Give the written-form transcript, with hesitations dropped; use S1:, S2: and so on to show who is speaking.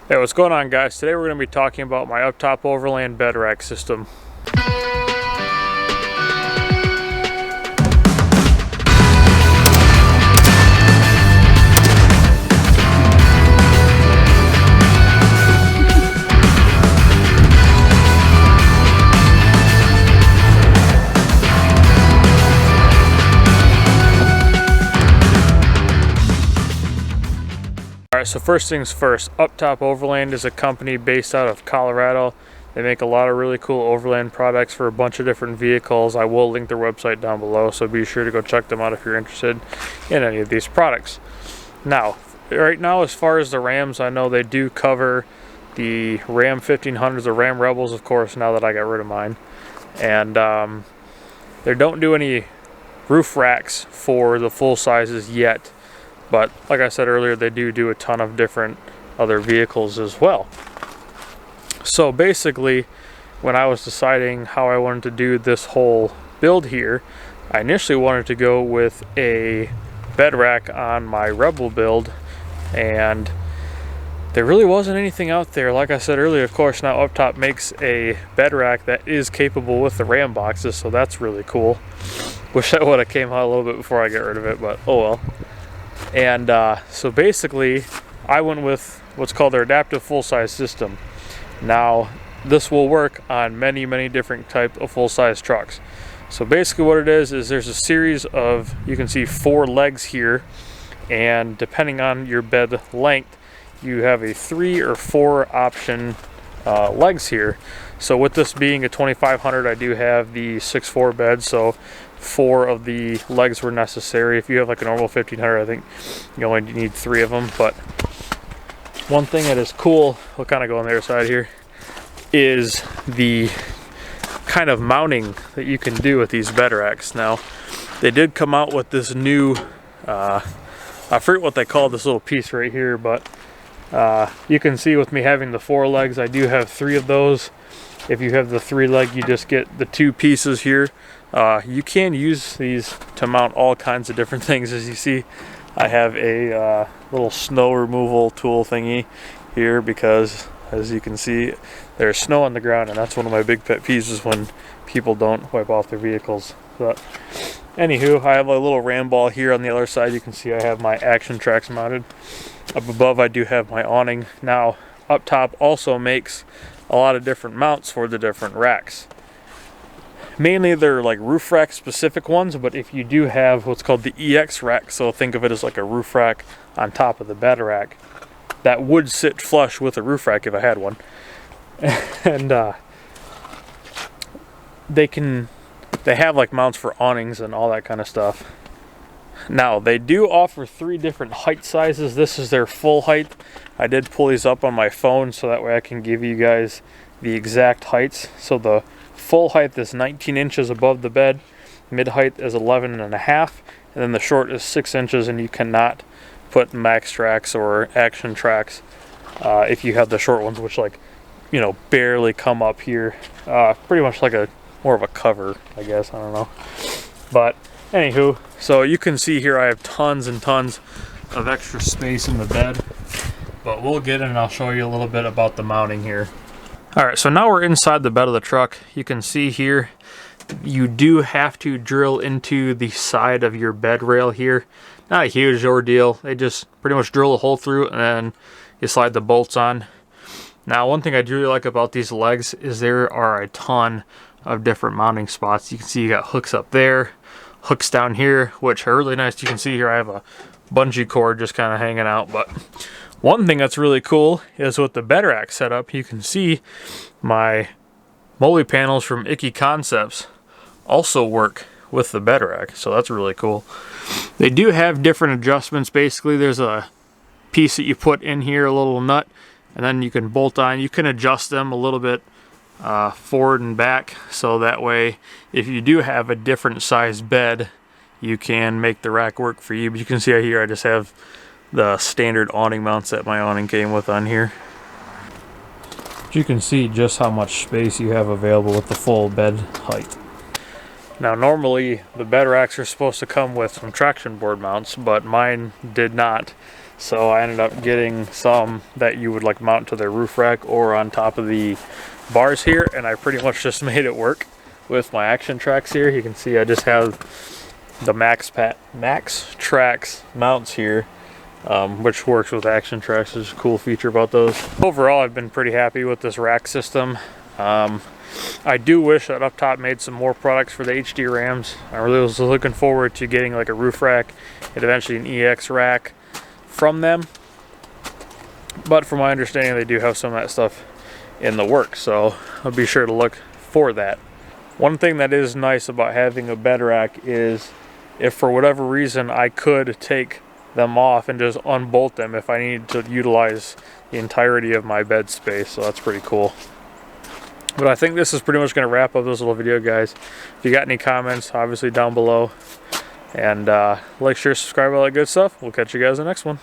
S1: Hey, what's going on, guys? Today we're going to be talking about my Uptop Overland bed rack system. Alright, so first things first, Uptop Overland is a company based out of Colorado. They make a lot of really cool overland products for a bunch of different vehicles. I will link their website down below, so be sure to go check them out if you're interested in any of these products. Now, right now, as far as the Rams, I know they do cover the Ram 1500s, the Ram Rebels, of course, now that I got rid of mine. And they don't do any roof racks for the full sizes yet. But like I said earlier, they do a ton of different other vehicles as well. So basically, when I was deciding how I wanted to do this whole build here, I initially wanted to go with a bed rack on my Rebel build, and there really wasn't anything out there. Like I said earlier, of course, now Uptop makes a bed rack that is capable with the Ram boxes, so that's really cool. Wish that would have came out a little bit before I get rid of it, but oh well. And so basically, I went with what's called their adaptive full-size system. Now, this will work on many different types of full-size trucks. So basically what it is there's a series of, you can see 4 legs here, and depending on your bed length, you have a 3 or 4 option legs here. So with this being a 2500, I do have the 6'4" bed, so 4 of the legs were necessary. If you have like a normal 1500, I think you only need 3 of them. But one thing that is cool, we'll kind of go on the other side here, is the kind of mounting that you can do with these bed racks. Now, they did come out with this new, I forget what they call this little piece right here, but you can see with me having the 4 legs, I do have 3 of those. If you have the 3 leg, you just get the 2 pieces here. You can use these to mount all kinds of different things. As you see, I have a little snow removal tool thingy here because, as you can see, there's snow on the ground, and that's one of my big pet peeves is when people don't wipe off their vehicles. But anywho, I have a little ram ball here on the other side. You can see I have my Auctiontrax mounted. Up above, I do have my awning. Now, Uptop also makes a lot of different mounts for the different racks. Mainly they're like roof rack specific ones, but if you do have what's called the EX rack, so think of it as like a roof rack on top of the bed rack, that would sit flush with a roof rack if I had one. And they have like mounts for awnings and all that kind of stuff. Now, they do offer 3 different height sizes. This is their full height. I did pull these up on my phone so that way I can give you guys the exact heights. So the full height is 19 inches above the bed, mid height is 11.5, and then the short is 6 inches, and you cannot put max tracks or action tracks if you have the short ones, which, like, you know, barely come up here. Pretty much like more of a cover, I guess. I don't know. But anywho, so you can see here I have tons and tons of extra space in the bed, but we'll get in and I'll show you a little bit about the mounting here. Alright, so now we're inside the bed of the truck. You can see here you do have to drill into the side of your bed rail here. Not a huge ordeal. They just pretty much drill a hole through and then you slide the bolts on. Now, one thing I do really like about these legs is there are a ton of different mounting spots. You can see you got hooks up there, hooks down here, which are really nice. You can see here I have a bungee cord just kind of hanging out. But one thing that's really cool is with the bed rack setup, you can see my Moly panels from Icky Concepts also work with the bed rack, so that's really cool. They do have different adjustments. Basically, there's a piece that you put in here, a little nut, and then you can bolt on. You can adjust them a little bit forward and back, so that way if you do have a different size bed, you can make the rack work for you. But you can see here I just have the standard awning mounts that my awning came with on here. You can see just how much space you have available with the full bed height. Now, normally the bed racks are supposed to come with some traction board mounts, but mine did not. So I ended up getting some that you would like mount to their roof rack or on top of the bars here, and I pretty much just made it work with my Auctiontrax here. You can see I just have the Maxtrax mounts here, which works with Auctiontrax. There's a cool feature about those. Overall, I've been pretty happy with this rack system. I do wish that Uptop made some more products for the HD Rams. I really was looking forward to getting like a roof rack and eventually an EX rack from them. But from my understanding, they do have some of that stuff in the works, so I'll be sure to look for that. One thing that is nice about having a bed rack is if for whatever reason I could take them off and just unbolt them if I needed to utilize the entirety of my bed space, so that's pretty cool. But I think this is pretty much going to wrap up this little video, guys. If you got any comments, obviously down below. And like, share, subscribe, all that good stuff. We'll catch you guys in the next one.